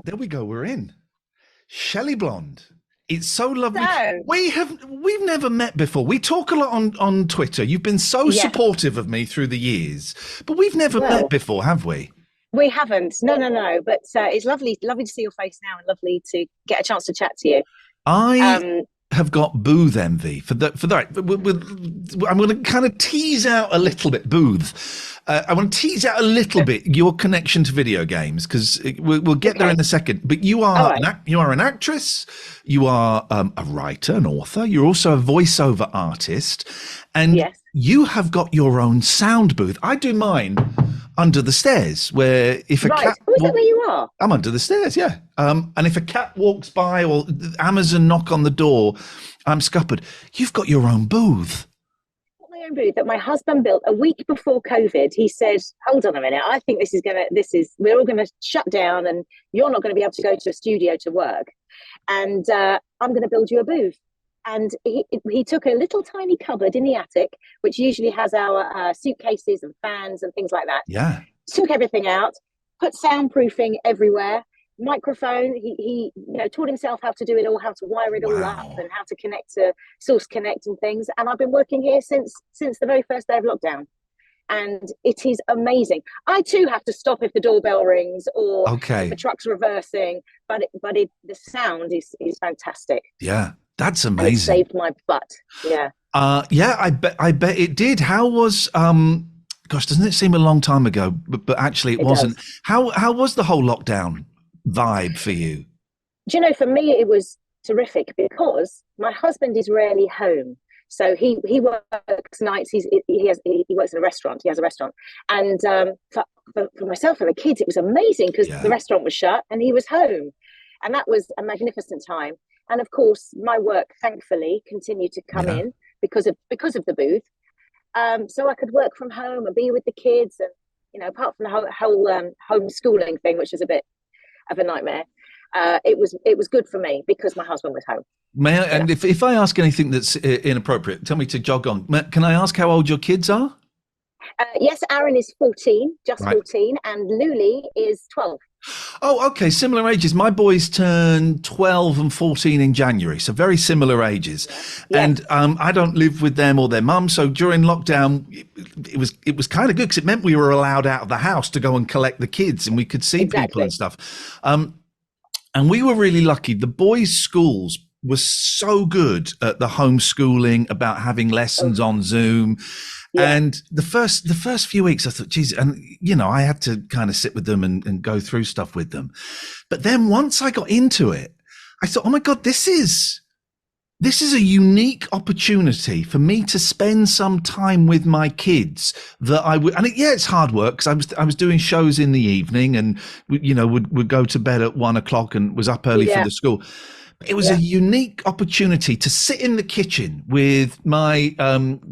There we go. We're in. Shelley Blond. It's so lovely. So, We've never met before. We talk a lot on Twitter. You've been so yes, supportive of me through the years, but we've never met well, before, have we? we haven't. No, no, no. But it's lovely to see your face now, and lovely to get a chance to chat to you. I Um, have got booth envy for that. I'm going to kind of tease out a little bit booth. I want to tease out a little bit your connection to video games because we'll get there okay, in a second. But all right. you are an actress, you are a writer, an author. You're also a voiceover artist, and Yes, you have got your own sound booth. I do mine under the stairs, where if a right. cat Oh, is that where you are? I'm under the stairs, yeah. And if a cat walks by or Amazon knock on the door, I'm scuppered. You've got your own booth. My own booth that my husband built a week before COVID. He said, "Hold on a minute. I think we're all gonna shut down, and you're not going to be able to go to a studio to work. And I'm going to build you a booth." And he took a little tiny cupboard in the attic, which usually has our suitcases and fans and things like that. Yeah, Took everything out, put soundproofing everywhere, microphone. He taught himself how to do it all, how to wire it all up, wow. and how to connect to Source Connect and things. And I've been working here since the very first day of lockdown, and it is amazing. I too have to stop if the doorbell rings or if a Okay, truck's reversing, the sound is fantastic, yeah, that's and it amazing. saved my butt. Yeah, Yeah, I bet it did. How was gosh, doesn't it seem a long time ago? But actually, it it wasn't. does. How was the whole lockdown vibe for you? Do you know, for me, it was terrific because my husband is rarely home. So he works nights. He works in a restaurant. He has a restaurant, and for myself and the kids, it was amazing because the Yeah, restaurant was shut and he was home, and that was a magnificent time. And of course, my work thankfully continued to come yeah. in because of the booth. So I could work from home and be with the kids, and apart from the whole homeschooling thing, which was a bit of a nightmare, it was good for me because my husband was home. May I, Yeah. and if I ask anything that's inappropriate, tell me to jog on. Can I ask how old your kids are? Yes, Aaron is 14, just Right. 14, and Luli is 12. Oh, okay. Similar ages. My boys turn 12 and 14 in January. So very similar ages. Yeah. And Yes, I don't live with them or their mum. So during lockdown, it was kind of good because it meant we were allowed out of the house to go and collect the kids and we could see people and exactly. stuff. And we were really lucky. The boys' schools were so good at the homeschooling, about having Oh, lessons on Zoom. yeah. And the first few weeks, I thought, geez, and I had to kind of sit with them and go through stuff with them. But then once I got into it, I thought, oh my God, this is a unique opportunity for me to spend some time with my kids that I would, and yeah, it's hard work because I was doing shows in the evening and would go to bed at 1 o'clock and was up early for Yeah. the school. But it was a Yeah. unique opportunity to sit in the kitchen with my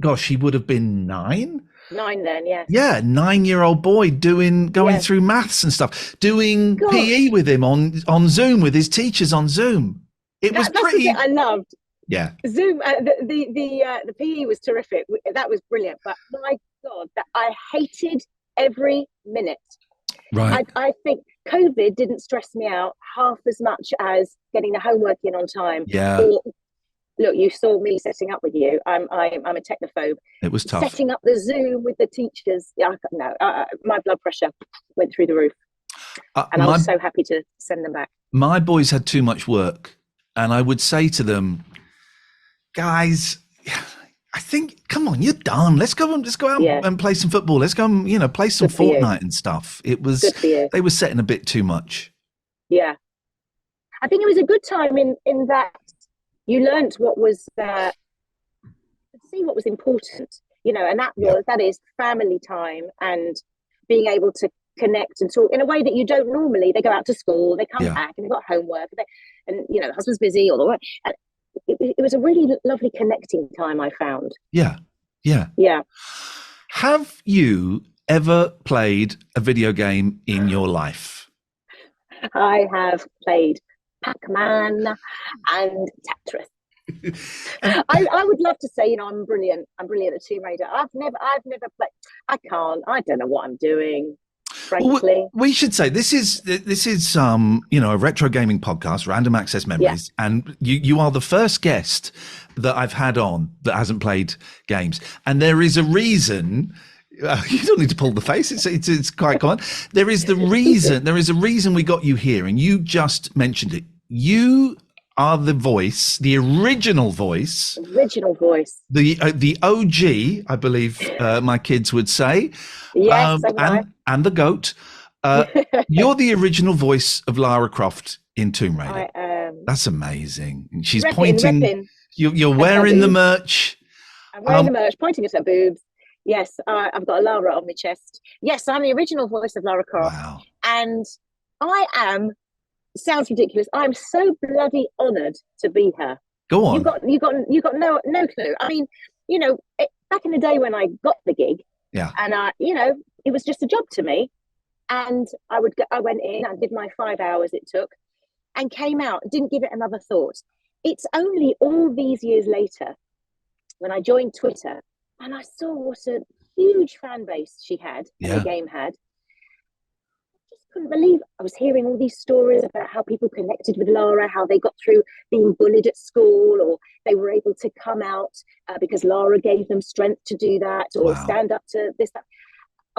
gosh, he would have been 9. 9 then, yes. Yeah, 9-year-old boy going Yes. through maths and stuff, doing PE Gosh, with him on Zoom with his teachers on Zoom. It was that's the bit pretty, I loved. yeah. Zoom, the PE was terrific. That was brilliant. But my God, that I hated every minute. Right. I think COVID didn't stress me out half as much as getting the homework in on time. Yeah, Or look, you saw me setting up with you. I'm a technophobe. it was tough. Setting up the Zoom with the teachers. Yeah, no, my blood pressure went through the roof, and I My was so happy to send them back. my boys had too much work, and I would say to them, guys, I think, come on, you're done. Let's go out Yeah, and play some football. Let's go and play some good for you. Fortnite and stuff. It was Good for you. They were setting a bit too much. Yeah, I think it was a good time in that you learnt what was see what was important, and Yeah, that is family time and being able to connect and talk in a way that you don't normally. They go out to school, they come yeah, back, and they've got homework, and the husband's busy or the work. And it was a really lovely connecting time, I found. yeah, yeah. Yeah, Have you ever played a video game in your life? I have played Pac-Man and Tetris. And I would love to say, I'm brilliant. I'm brilliant at Tomb Raider. I've never played. I can't. I don't know what I'm doing. frankly. We should say this is you know, a retro gaming podcast, Random Access Memories, and you are the first guest that I've had on that hasn't played games, and there is a reason. You don't need to pull the face. It's quite common. There is a reason we got you here, and you just mentioned it. You are the voice, the original voice, the OG, I believe my kids would say. Yes, and the goat. You're the original voice of Lara Croft in Tomb Raider. That's amazing. And she's pointing. You're wearing the merch. I'm wearing the merch, pointing at her boobs. Yes, I've got a Lara on my chest. Yes, I'm the original voice of Lara Croft. Wow. And I am, sounds ridiculous, I'm so bloody honoured to be her. Go on. You got no clue. I mean, you know, back in the day when I got the gig, and you know, it was just a job to me. And I went in and did my 5 hours it took and came out, didn't give it another thought. It's only all these years later when I joined Twitter and I saw what a huge fan base she had, and the game had. I just couldn't believe I was hearing all these stories about how people connected with Lara, how they got through being bullied at school, or they were able to come out because Lara gave them strength to do that, or stand up to this, that.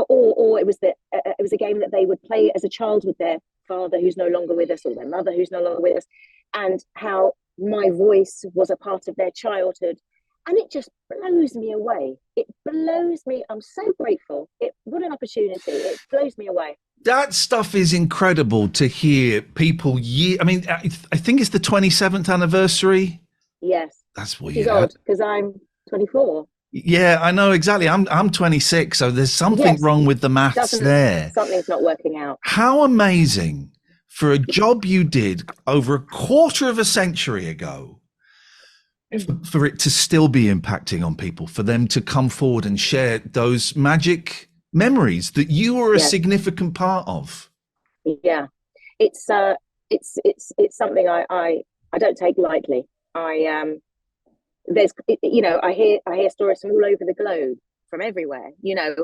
Or it was a game that they would play as a child with their father who's no longer with us, or their mother who's no longer with us, and how my voice was a part of their childhood. And it just blows me away. It blows me. I'm so grateful. What an opportunity. It blows me away. That stuff is incredible to hear people. I mean, I think it's the 27th anniversary. Yes. That's weird. She's old because I'm 24. Yeah, I know exactly. I'm 26, so there's something wrong with the maths there. Something's not working out. How amazing for a job you did over a quarter of a century ago, for it to still be impacting on people, for them to come forward and share those magic memories that you were a significant part of. Yeah, it's something I don't take lightly. There's, you know, I hear stories from all over the globe, from everywhere, you know,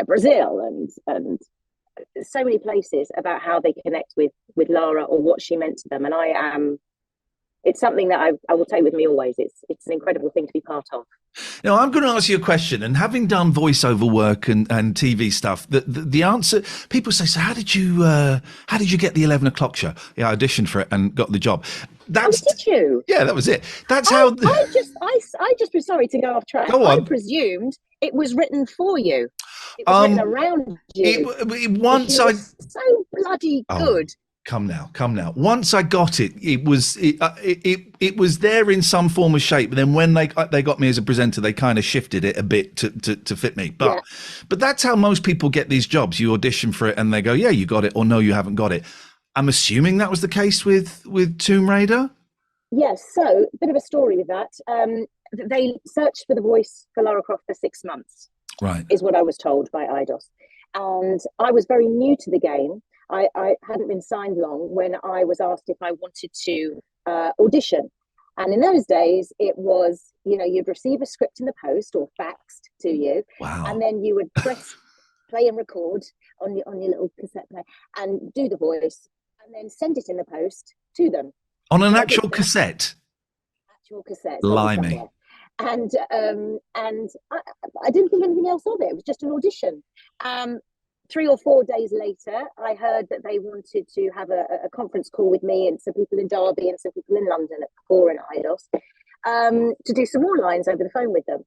Brazil and so many places, about how they connect with Lara or what she meant to them. And it's something that I will take with me always. It's an incredible thing to be part of. Now, I'm going to ask you a question, and having done voiceover work and TV stuff, the answer, people say, so how did you get the 11 o'clock show? Yeah, I auditioned for it and got the job. Did you? Yeah, that was it. That's I just was sorry to go off track. Go on. I presumed it was written for you. It was written around you. So bloody good. Come now. Once I got it, it was there in some form or shape. But then when they got me as a presenter, they kind of shifted it a bit to fit me. But that's how most people get these jobs. You audition for it and they go, yeah, you got it, or no, you haven't got it. I'm assuming that was the case with Tomb Raider. Yes. So a bit of a story with that. They searched for the voice for Lara Croft for 6 months. Right. Is what I was told by IDOS. And I was very new to the game. I hadn't been signed long when I was asked if I wanted to audition. And in those days, it was, you know, you'd receive a script in the post or faxed to you. Wow. And then you would press play and record on your little cassette player and do the voice and then send it in the post to them. On an actual cassette? Actual cassette. Blimey. And I didn't think anything else of it. It was just an audition. 3 or 4 days later, I heard that they wanted to have a conference call with me and some people in Derby and some people in London at Core and IDOS to do some more lines over the phone with them.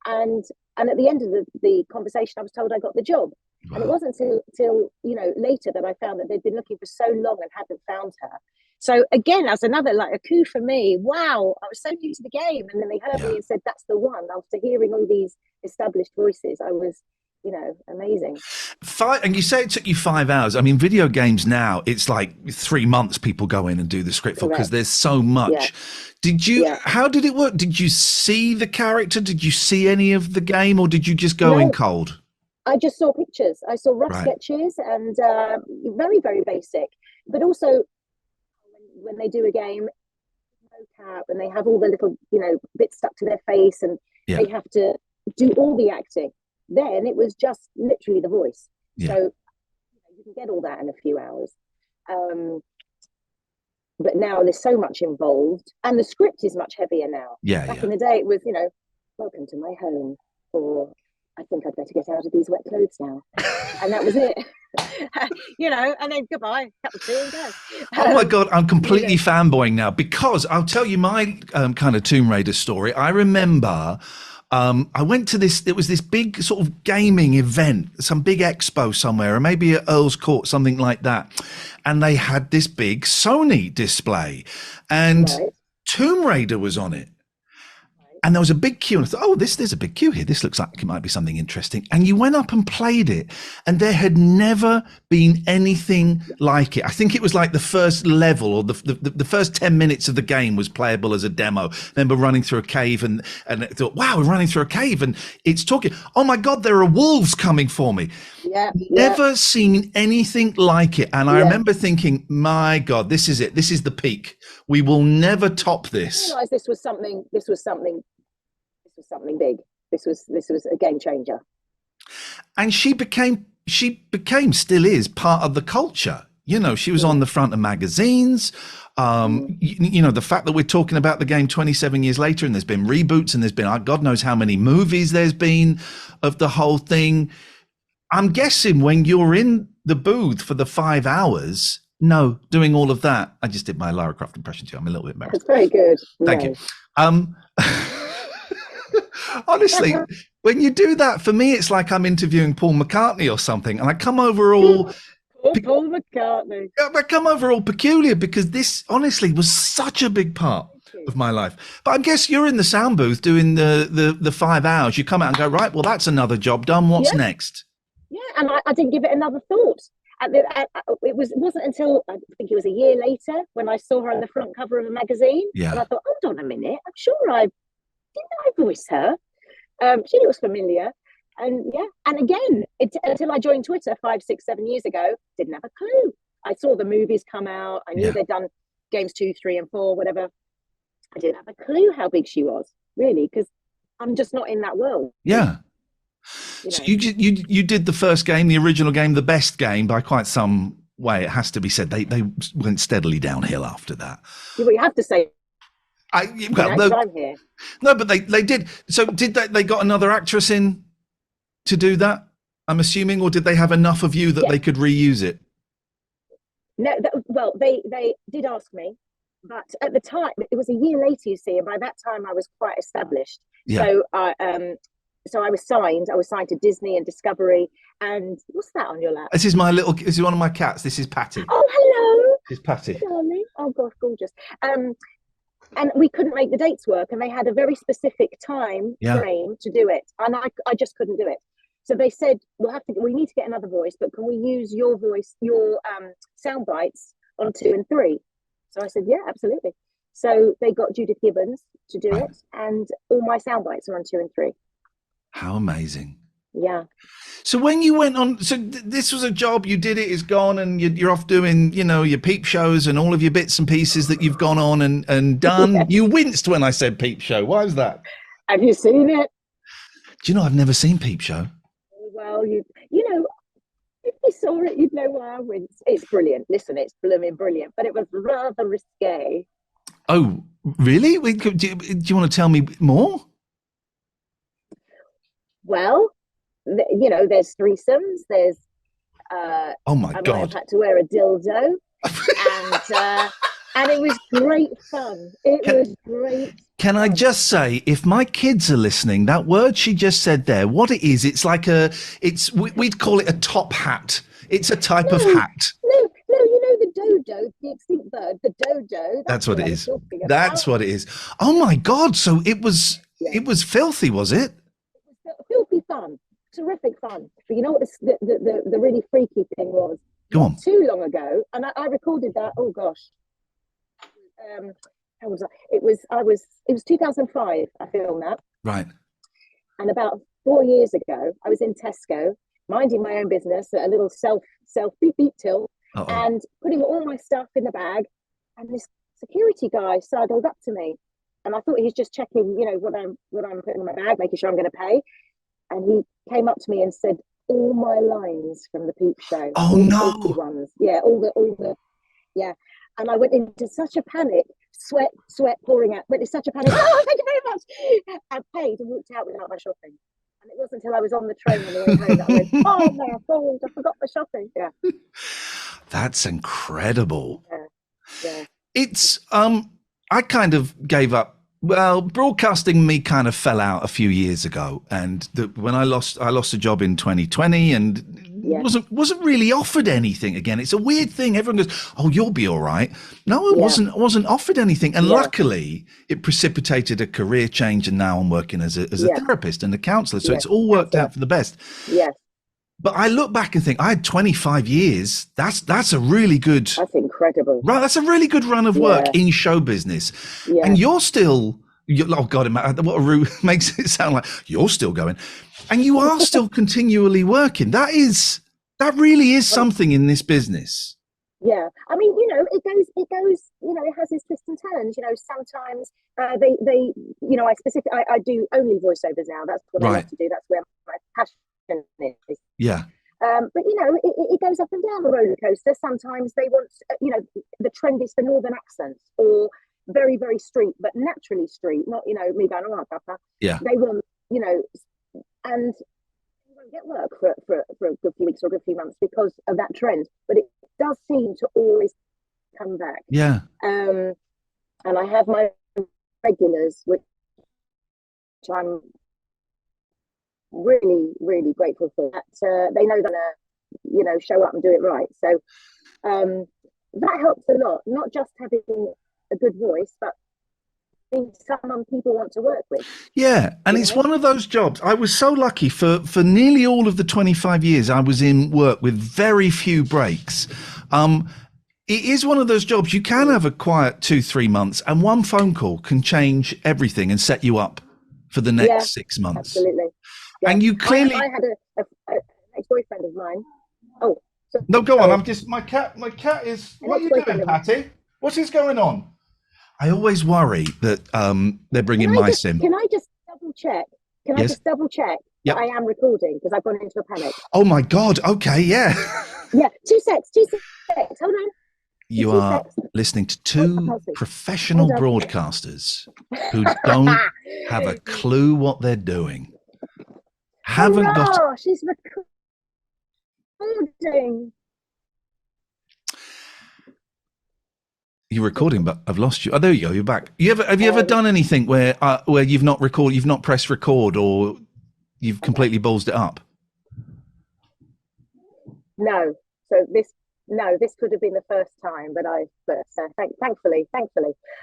And at the end of the conversation, I was told I got the job. Wow. And it wasn't till you know later that I found that they'd been looking for so long and hadn't found her. So again, as another like a coup for me. Wow, I was so new to the game, and then they heard me and said, "That's the one." After hearing all these established voices, I was, you know, amazing. And you say it took you 5 hours. I mean, video games now, it's like 3 months people go in and do the script for, because there's so much. Yeah. Did you? Yeah. How did it work? Did you see the character? Did you see any of the game, or did you just go in cold? I just saw pictures. I saw rough sketches and very, very basic. But also, when they do a game, mocap, and they have all the little, you know, bits stuck to their face, and they have to do all the acting. Then it was just literally the voice. Yeah. So you can get all that in a few hours. But now there's so much involved, and the script is much heavier now. Back in the day, it was, welcome to my home, or I think I'd better get out of these wet clothes now. And that was it. And then goodbye, cup of tea and go. Oh my God, I'm completely fanboying now, because I'll tell you my kind of Tomb Raider story. I remember I went to it was this big sort of gaming event, some big expo somewhere, or maybe at Earl's Court, something like that. And they had this big Sony display, and Tomb Raider was on it. And there was a big queue, and I thought, oh, there's a big queue here. This looks like it might be something interesting. And you went up and played it, and there had never been anything like it. I think it was like the first level, or the first 10 minutes of the game was playable as a demo. I remember running through a cave, and I thought, wow, we're running through a cave, and it's talking. Oh my God, there are wolves coming for me. Never seen anything like it. And I remember thinking, my God, this is it. This is the peak. We will never top this. I realized this was something big. This was a game changer. And she became, still is part of the culture. She was on the front of magazines. The fact that we're talking about the game 27 years later, and there's been reboots, and there's been God knows how many movies there's been of the whole thing. I'm guessing when you're in the booth for the 5 hours, doing all of that. I just did my Lara Croft impression too. I'm a little bit embarrassed. That's very good. Thank you. Honestly, when you do that, for me, it's like I'm interviewing Paul McCartney or something, and I come over all Paul McCartney. I come over all peculiar, because this honestly was such a big part of my life. But I guess you're in the sound booth doing the 5 hours. You come out and go, right, well, that's another job done. What's next? Yeah, and I didn't give it another thought. It wasn't until I think it was a year later when I saw her on the front cover of a magazine, and I thought, hold on a minute, I'm sure didn't I voice her? She looks familiar, and again, until I joined Twitter 5, 6, 7 years ago, didn't have a clue. I saw the movies come out. I knew they'd done games 2, 3, and 4, whatever. I didn't have a clue how big she was, really, because I'm just not in that world. Yeah. So you did the first game, the original game, the best game by quite some way, it has to be said. They went steadily downhill after that. Well, you have to say. I'm here. No, but they did. So did they got another actress in to do that, I'm assuming, or did they have enough of you that they could reuse it? No, they did ask me, but at the time, it was a year later, you see, and by that time I was quite established. So I was signed to Disney and Discovery. And what's that on your lap? This is one of my cats. This is Patty. Oh, hello. This is Patty. Darling. Oh gosh, gorgeous. And we couldn't make the dates work, and they had a very specific time frame to do it, and I just couldn't do it. So they said, we need to get another voice, but can we use your voice, your sound bites on 2 and 3? So I said, yeah, absolutely. So they got Judith Gibbons to do it, and all my sound bites are on 2 and 3. How amazing. Yeah. So when you went on, this was a job, you did it, it's gone, and you're off doing, your peep shows and all of your bits and pieces that you've gone on and done. Yeah. You winced when I said peep show. Why was that? Have you seen it? Do you know, I've never seen peep show. Well, if you saw it, you'd know why I winced. It's brilliant. Listen, it's blooming brilliant, but it was rather risque. Oh, really? Do you want to tell me more? Well, there's threesomes. There's oh my God! I've had to wear a dildo, and it was great fun. It was great. Can I just say, if my kids are listening, that word she just said there, what it is, it's like we'd call it a top hat. It's a type of hat. No, the dodo, the extinct bird, the dodo. That's what it is. That's what it is. Oh my God! So it was filthy, was it? Filthy fun, terrific fun. But you know what the really freaky thing was? Go on. Too long ago, and I recorded that. Oh gosh, how was I? It was 2005. I filmed that. Right. And about 4 years ago, I was in Tesco, minding my own business at a little self beep beep till, and putting all my stuff in the bag, and this security guy sidled up to me. And I thought he was just checking, what I'm putting in my bag, making sure I'm going to pay. And he came up to me and said, all my lines from the Peep Show. Oh, all no. The ones. Yeah, all the yeah. And I went into such a panic, sweat pouring out. Went into such a panic. Oh, thank you very much. I paid and walked out without my shopping. And it wasn't until I was on the train on the way home that I went, oh my God, I forgot my shopping. Yeah. That's incredible. Yeah. It's I kind of gave up. Well, broadcasting me kind of fell out a few years ago, and when I lost a job in 2020, and wasn't really offered anything again. It's a weird thing. Everyone goes, "Oh, you'll be all right." No, I wasn't offered anything, and luckily, it precipitated a career change, and now I'm working as a therapist and a counsellor. So it's all worked out for the best. Yes. But I look back and think I had 25 years. That's a really good. That's incredible. Right, that's a really good run of work in show business, and you're still. Oh God, what a rude makes it sound like you're still going, and you are still continually working. That really is something in this business. Yeah, I mean, it goes. It has its twists and turns. Sometimes they I do only voiceovers now. That's what I like to do. That's where my passion is. Yeah. But it goes up and down the roller coaster. Sometimes they want, the trend is for northern accents or very, very street, but naturally street, not me going, all right, Papa. Yeah. They want, and you won't get work for a good few weeks or a good few months because of that trend. But it does seem to always come back. Yeah. And I have my regulars, which I'm really, really grateful for. That they know that show up and do it right. So that helps a lot. Not just having a good voice, but being someone people want to work with. Yeah, and it's one of those jobs. I was so lucky for nearly all of the 25 years I was in work with very few breaks. It is one of those jobs you can have a quiet 2-3 months, and one phone call can change everything and set you up for the next 6 months. Absolutely. Yeah. And you clearly. I had an ex-boyfriend of mine. Oh. No, go on. I'm just my cat is. What are you doing, Patty? What is going on? I always worry that they're bringing mice in. Can I just double check? Can I just double check that I am recording because I've gone into a panic? Oh my God. Okay. Yeah. Yeah. 2 secs. Hold on. You are listening to two professional broadcasters who don't have a clue what they're doing. Haven't got. She's recording. You're recording, but I've lost you. Oh, there you go. You're back. Have you ever done anything where you've not pressed record, or you've completely ballsed it up? No. So this could have been the first time, but thankfully.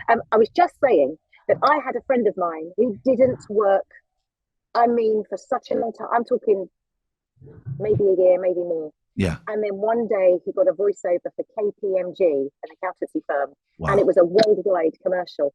I was just saying that I had a friend of mine who didn't work. I mean, for such a long time. I'm talking maybe a year, maybe more. Yeah. And then one day he got a voiceover for KPMG, an accountancy firm, wow. And it was a worldwide commercial.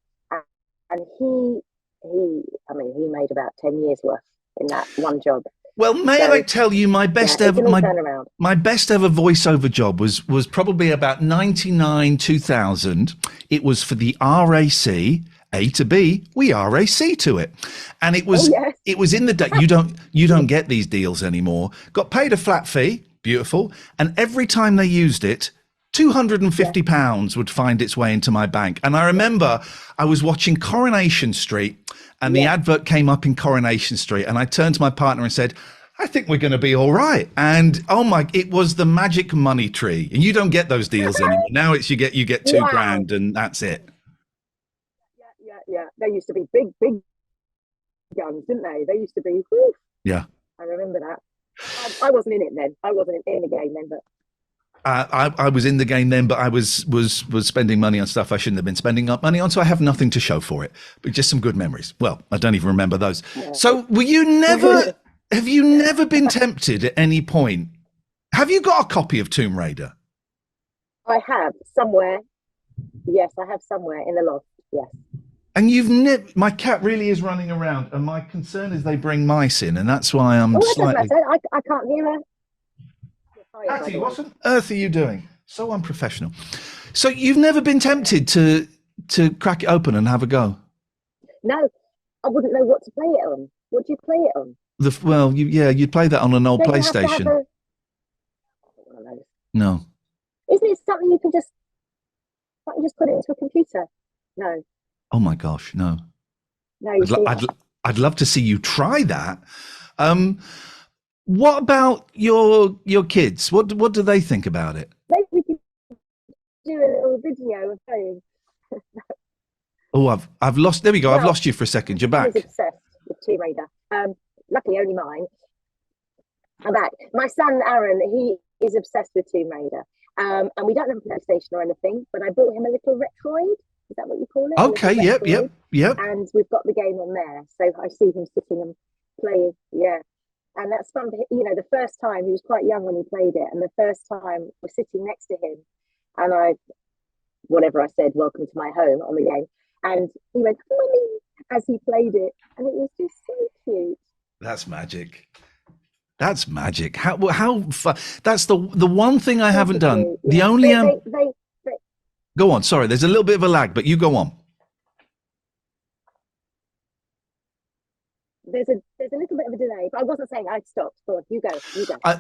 And he made about 10 years worth in that one job. Well, I tell you, my best ever voiceover job was probably about 99, 2000. It was for the RAC. A to B, we RAC to it, and it was it was in the day. You don't get these deals anymore. Got paid a flat fee, beautiful, and every time they used it, £250 would find its way into my bank. And I remember I was watching Coronation Street, and the advert came up in Coronation Street, and I turned to my partner and said, I think we're going to be all right. And it was the magic money tree, and you don't get those deals anymore. Now it's you get $2,000 and that's it. Yeah, they used to be big guns, didn't they? They used to be. Whew. Yeah, I remember that. I wasn't in it then. I wasn't in the game then, but I was in the game then. But I was spending money on stuff I shouldn't have been spending up money on. So I have nothing to show for it, but just some good memories. Well, I don't even remember those. Yeah. So were you never? Have you never been tempted at any point? Have you got a copy of Tomb Raider? I have somewhere. Yes, I have somewhere in the loft. Yes. And you've never. My cat really is running around, and my concern is they bring mice in, and that's why I'm slightly. I can't hear her. Patty, what on earth are you doing? So unprofessional. So you've never been tempted to crack it open and have a go? No, I wouldn't know what to play it on. What do you play it on? You'd play that on an old Don't you have to have PlayStation. one of those? No. Isn't it something you can just, can't you just put it into a computer? No, Oh my gosh, no. no, you I'd, lo- see, I'd, I'd love to see you try that. Um, what about your kids? What do they think about it? maybe we could do a little video of playing. Oh, I've lost. There we go. I've Well, lost you for a second. You're my son is back. obsessed with Tomb Raider. Luckily only mine. I'm back. My son Aaron, he is obsessed with Tomb Raider. And we don't have a PlayStation or anything, but I bought him a little Retroid. Is that what you call it? A Okay. little Yep. Retroid. Yep. Yep. And we've got the game on there. So I see him sitting and playing. Yeah. And that's fun. You know, the first time he was quite young when he played it. And the first time we're sitting next to him and whatever I said, welcome to my home on the game. And he went, Mummy, as he played it. And it was just so cute. That's magic. That's magic. That's the one thing I haven't done. Yeah. The only They go on. Sorry, there's a little bit of a lag, but you go on. there's a little bit of a delay, but I wasn't saying I'd stopped. Go on, you go.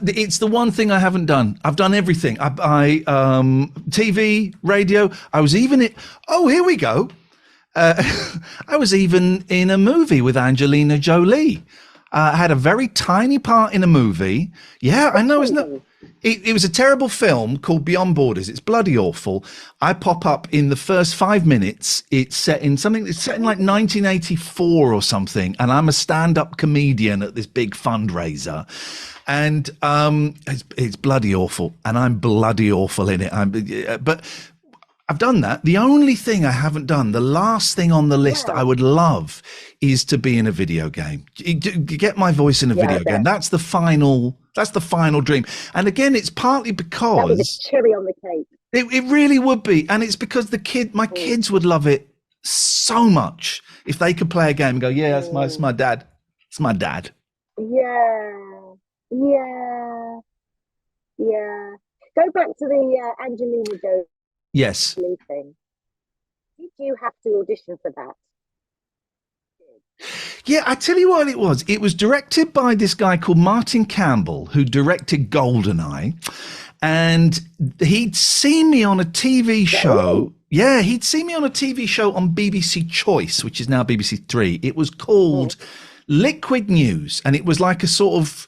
It's the one thing I haven't done. I've done everything. TV, radio. I was even in. Oh, here we go. I was even in a movie with Angelina Jolie. I had a very tiny part in a movie. Yeah, I know, isn't it? It was a terrible film called Beyond Borders. It's bloody awful. I pop up in the first 5 minutes. It's set in like 1984 or something. And I'm a stand-up comedian at this big fundraiser. And it's bloody awful. And I'm bloody awful in it. But I've done that. The only thing I haven't done, the last thing on the list that I would love is to be in a video game. Get my voice in a video game. That's the final dream. And again, it's partly because that was a cherry on the cake. It really would be. And it's because my kids would love it so much if they could play a game and go, yeah, it's my dad. It's my dad. Yeah. Go back to the Angelina Jolie. Yes. Thing. Did you have to audition for that? Yeah, I tell you what it was. It was directed by this guy called Martin Campbell, who directed GoldenEye. And he'd seen me on a TV show. Yeah, he'd seen me on a TV show on BBC Choice, which is now BBC Three. It was called Liquid News. And it was like a sort of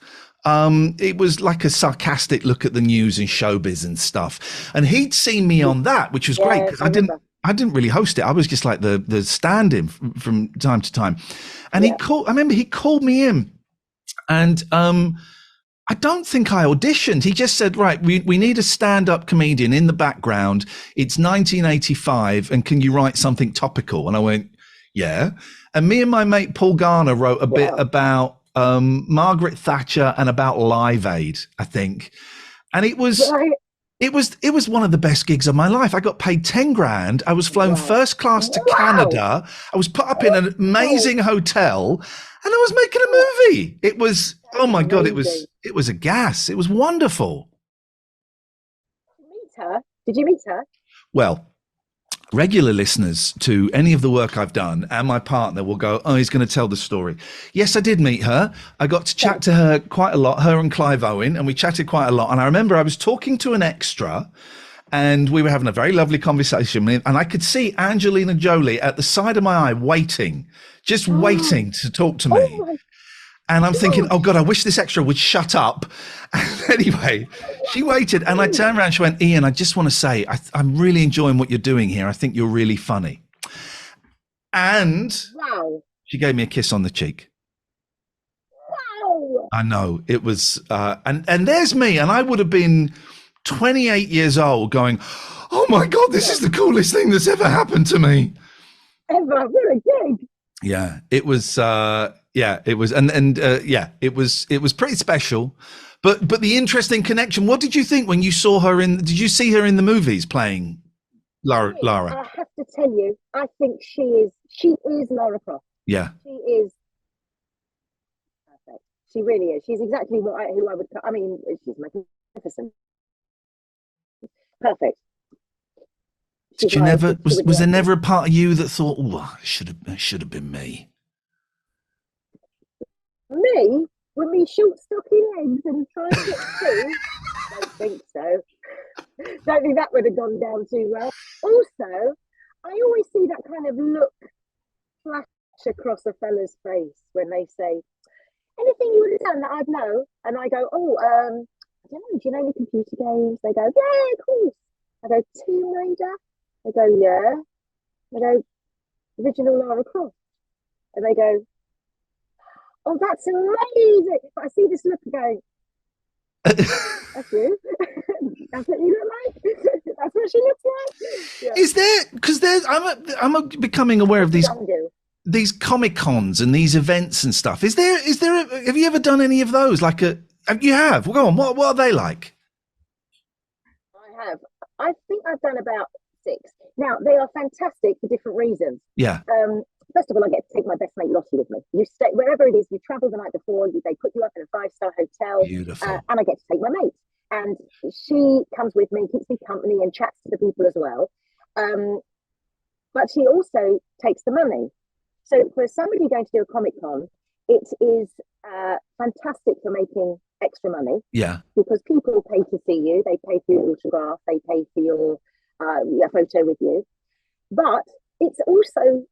it was like a sarcastic look at the news and showbiz and stuff. And he'd seen me on that, which was great. I didn't really host it. I was just like the stand-in from time to time. And I remember he called me in, and I don't think I auditioned. He just said, right, we need a stand-up comedian in the background. It's 1985, and can you write something topical? And I went, yeah. And me and my mate Paul Garner wrote a bit about Margaret Thatcher and about Live Aid, I think. And it was one of the best gigs of my life. I got paid 10 grand. I was flown first class to Canada. I was put up in an amazing hotel, and I was making a movie. It was, oh my God, it was a gas. It was wonderful. Did you meet her? Well, regular listeners to any of the work I've done and my partner will go, oh, he's going to tell the story. Yes, I did meet her. I got to chat to her quite a lot, her and Clive Owen, and we chatted quite a lot. And I remember I was talking to an extra and we were having a very lovely conversation. And I could see Angelina Jolie at the side of my eye waiting to talk to me. And I'm thinking, oh God, I wish this extra would shut up. And anyway, she waited and I turned around, she went, Iain, I just want to say, I'm really enjoying what you're doing here. I think you're really funny. And she gave me a kiss on the cheek. Wow. I know, it was, and there's me, and I would have been 28 years old going, oh my God, this is the coolest thing that's ever happened to me. Ever, what a gig. Yeah, it was, it was, it was pretty special, but the interesting connection. What did you think when you saw her did you see her in the movies playing Lara? I have to tell you, I think she is Lara Croft. Yeah. She is perfect. She really is. She's exactly who I would, I mean, she's magnificent. Perfect. Did you was there never a part of you that thought, oh, it should have been me? Me? with me short stocky legs and trying to get through? Don't think so. Don't think that would have gone down too well. Also, I always see that kind of look flash across a fella's face when they say, anything you would have done that I'd know? And I go, oh, I don't know, do you know any computer games? They go, yeah, of course. I go, Tomb Raider? They go, yeah. I go, original Lara Croft. And they go, oh, that's amazing. But I see this look going, that's you. That's what you look like. That's what she looks like. Yeah. Is there, because I'm becoming aware of these Comic Cons and these events and stuff. Have you ever done any of those? You have? Well, go on. What are they like? I have. I think I've done about 6. Now, they are fantastic for different reasons. Yeah. First of all, I get to take my best mate Lottie with me. You stay wherever it is. You travel the night before. They put you up in a 5-star hotel. Beautiful. And I get to take my mate, and she comes with me, keeps me company, and chats to the people as well. But she also takes the money. So for somebody going to do a Comic Con, it is fantastic for making extra money. Yeah. Because people pay to see you. They pay for your autograph. They pay for your photo with you. But it's also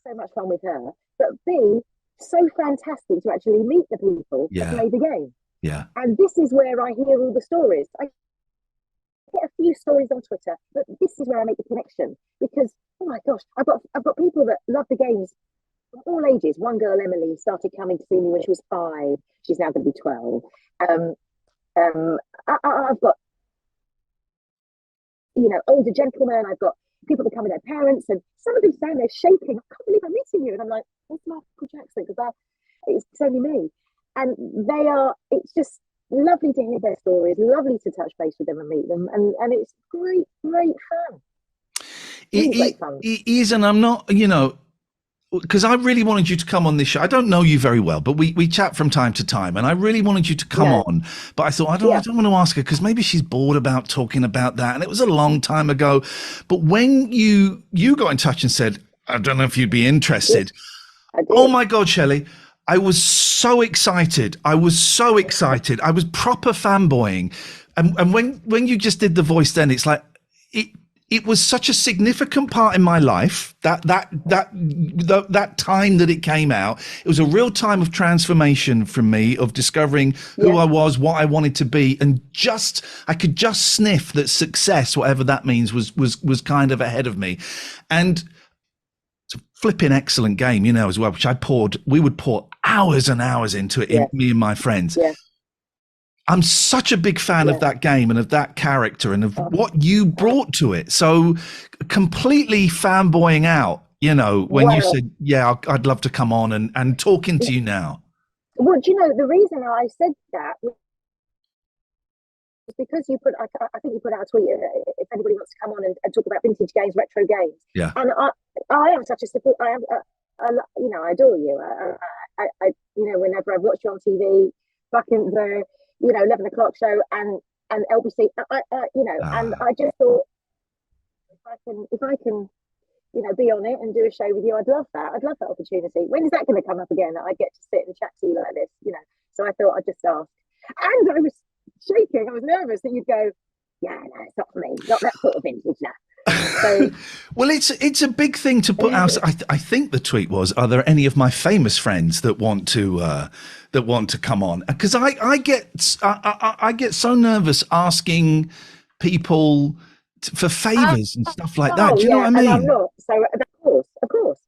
so much fun with her. But B, so fantastic to actually meet the people that play the game. Yeah. And this is where I hear all the stories. I get a few stories on Twitter, but this is where I make the connection, because oh my gosh, I've got people that love the games from all ages. One girl, Emily, started coming to see me when she was 5. She's now going to be 12. I've got older gentlemen. I've got people that come with their parents, and some of them saying they're shaking. I can't believe I'm meeting you, and I'm like, what's Michael Jackson? Because it's only me, and they are. It's just lovely to hear their stories. Lovely to touch base with them and meet them, and it's great fun. It is, and I'm not, because I really wanted you to come on this show. I don't know you very well, but we chat from time to time, and I really wanted you to come on. But I thought I don't want to ask her because maybe she's bored about talking about that, and it was a long time ago. But when you got in touch and said, I don't know if you'd be interested. Oh my God, Shelley. I was so excited. I was proper fanboying. And when you just did the voice, then it's like, it was such a significant part in my life, that time that it came out. It was a real time of transformation for me, of discovering who I was, what I wanted to be, and I could just sniff that success, whatever that means, was kind of ahead of me. And it's a flipping excellent game, as well, which we would pour hours and hours into it, me and my friends. Yeah. I'm such a big fan of that game and of that character and of what you brought to it. So completely fanboying out, when you said, I'd love to come on and talking to you now. Well, the reason I said that was because I think you put out a tweet, if anybody wants to come on and talk about vintage games, retro games. Yeah. And I am such a support. I adore you. I whenever I've watched you on TV, back in the 11 o'clock show and LBC, and I just thought if I can be on it and do a show with you, I'd love that. I'd love that opportunity. When is that going to come up again, that I get to sit and chat to you like this? So I thought I'd just ask. And I was shaking. I was nervous that you'd go, yeah, no, it's not for me. Not that sort of vintage now. So, well, it's a big thing to put out. I think the tweet was, are there any of my famous friends that want to come on? Because I get so nervous asking people for favors and stuff like that. Do you know what I mean? And I'm not. So of course.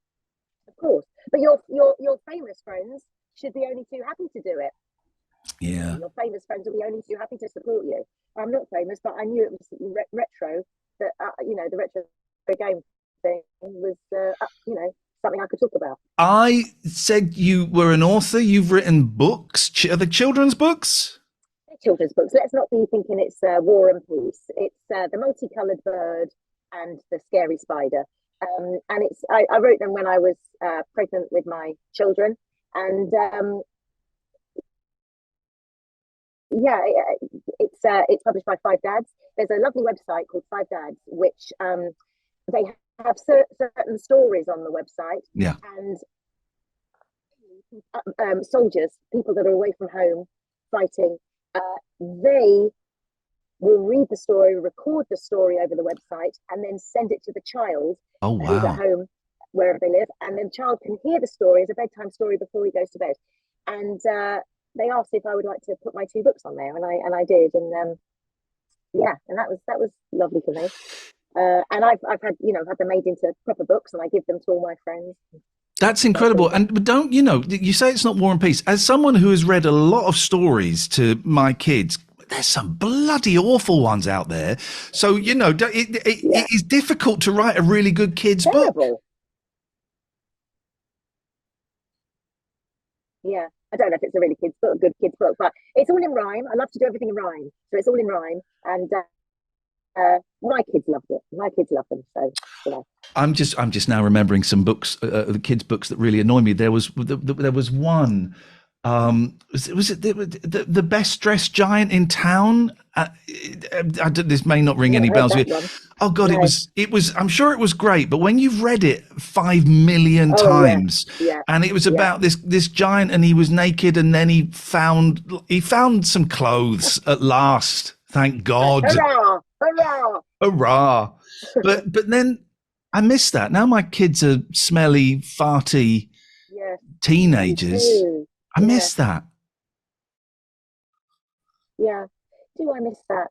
But your famous friends should be only too happy to do it. Yeah. Your famous friends will be only too happy to support you. I'm not famous, but I knew it was retro. That the retro game thing was something I could talk about. I said you were an author. You've written books. Are they children's books? They're children's books. Let's not be thinking it's War and Peace. It's The Multicolored Bird and The Scary Spider. And it's I wrote them when I was pregnant with my children, and it's published by Five Dads. There's a lovely website called Five Dads, which they have certain stories on the website. Yeah. And soldiers, people that are away from home fighting, they will read the story, record the story over the website, and then send it to the child who's at home, wherever they live. And then the child can hear the story as a bedtime story before he goes to bed. And they asked if I would like to put my 2 books on there, and I did. And and that was lovely for me. And I've had them made into proper books, and I give them to all my friends. That's incredible. And don't, you say it's not War and Peace. As someone who has read a lot of stories to my kids, there's some bloody awful ones out there. So, it is difficult to write a really good kids book. Yeah. I don't know if it's a really good kids book, but it's all in rhyme. I love to do everything in rhyme. So it's all in rhyme. And my kids loved it. My kids love them. So, I'm just now remembering some books, the kids' books that really annoy me. There was one. Was it the best dressed giant in town? This may not ring any bells. Oh God, no. It was. I'm sure it was great, but when you've read it 5 million times, and it was about this giant, and he was naked, and then he found some clothes at last. Thank God. Hurrah! Hurrah! Hurrah! But then I miss that. Now my kids are smelly, farty teenagers. I miss that. Yeah. Do I miss that?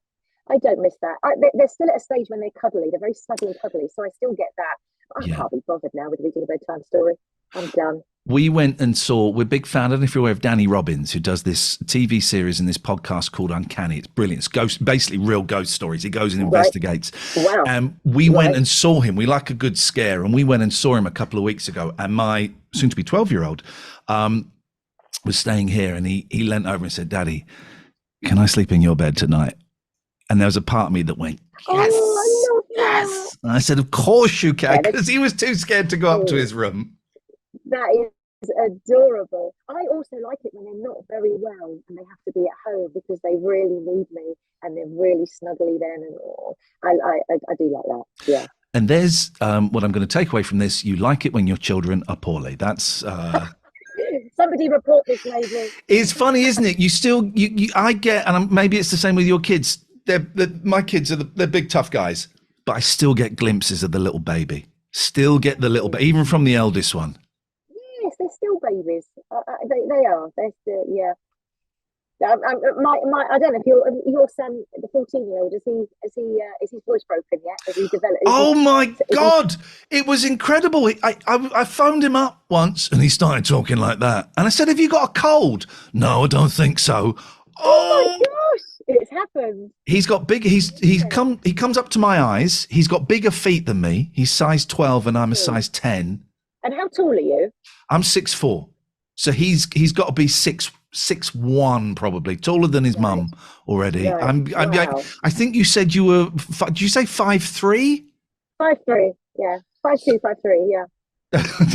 I don't miss that. They're still at a stage when they're cuddly. They're very snuggy and cuddly. So I still get that. I can't be bothered now with reading a bedtime story. I'm done. We went and we're big fan. I don't know if you're aware of Danny Robbins, who does this TV series and this podcast called Uncanny. It's brilliant. It's basically real ghost stories. He goes and investigates. Wow. And we went and saw him. We like a good scare. And we went and saw him a couple of weeks ago. And my soon-to-be 12-year-old was staying here. And he leant over and said, "Daddy, can I sleep in your bed tonight?" And there was a part of me that went, "Yes, yes." And I said, "Of course you can," because he was too scared to go up to his room. That is adorable. I also like it when they're not very well and they have to be at home because they really need me and they're really snuggly then. And I do like that. Yeah. And there's what I'm going to take away from this. You like it when your children are poorly. That's somebody report this lady. It's funny, isn't it? You still I get, and maybe it's the same with your kids. My kids are they're big tough guys, but I still get glimpses of the little baby. Still get the little baby, even from the eldest one. Yes, they're still babies. They are. They're still, yeah. I don't know if your son, the 14-year-old, is his voice broken yet? Has he developed? Oh my God! It was incredible. I phoned him up once and he started talking like that, and I said, "Have you got a cold?" "No, I don't think so." Oh my gosh! It's happened. He's got big. He comes up to my eyes. He's got bigger feet than me. He's size 12 and I'm a size 10. And how tall are you? I'm 6'4", so he's got to be 6'1", probably taller than his mum already. Wow. I think you said you were. Did you say 5'3"? 5'3", yeah. 5'2", 5'3", yeah.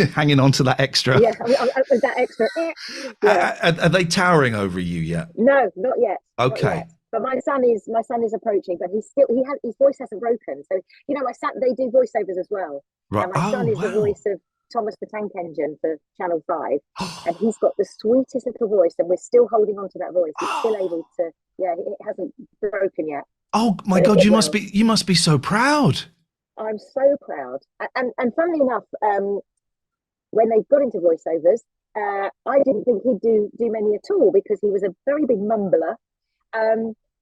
Hanging on to that extra. Yeah, that extra. Yeah. Are they towering over you yet? No, not yet. Okay. Not yet. But my son is approaching, but his voice hasn't broken. So they do voiceovers as well. Right. And my son is the voice of Thomas the Tank Engine for Channel 5, and he's got the sweetest little voice, and we're still holding on to that voice. He's still able to, it hasn't broken yet. Oh my God, you must be so proud. I'm so proud. And funnily enough, when they got into voiceovers, I didn't think he'd do many at all because he was a very big mumbler.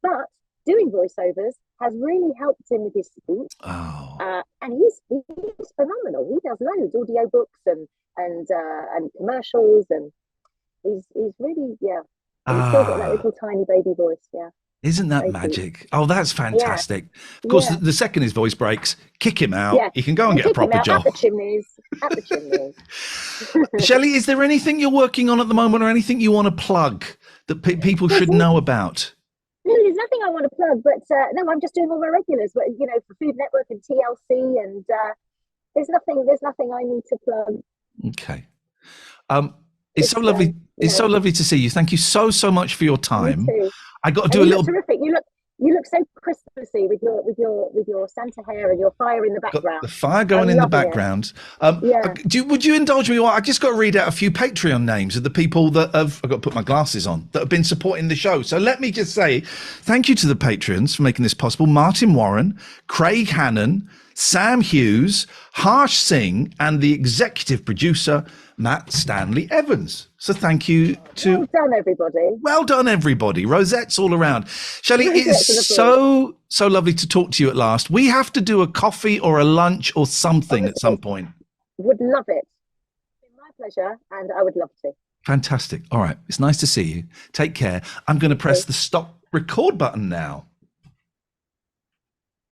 But doing voiceovers has really helped him with his speech. And he's phenomenal. He does loads, audio books and commercials, and he's really, yeah. He's still got that little tiny baby voice, yeah. Isn't that magic? Oh, that's fantastic. Yeah. Of course, the second his voice breaks, kick him out. Yeah. He can go and get a proper job. At the chimneys. Shelley, is there anything you're working on at the moment or anything you want to plug that people should know about? No, there's nothing I want to plug, but no, I'm just doing all my regulars, but for Food Network and TLC, and there's nothing I need to plug. Okay. It's so lovely. It's so lovely to see you. Thank you so much for your time. You too. I got to do a little. Terrific. You look You look so Christmassy with your Santa hair and your fire in the Got background. the fire going in the background. Yeah. Would you indulge me? I just got to read out a few Patreon names of the people that have, I've got to put my glasses on, that have been supporting the show. So let me just say thank you to the Patreons for making this possible. Martin Warren, Craig Hannon, Sam Hughes, Harsh Singh, and the executive producer, Matt Stanley Evans. So thank you to... Well done, everybody. Well done, everybody. Rosettes all around. Shelley, it is so lovely to talk to you at last. We have to do a coffee or a lunch or something at some point. Would love it. It's been my pleasure, and I would love to. Fantastic. All right. It's nice to see you. Take care. I'm going to press the stop record button now.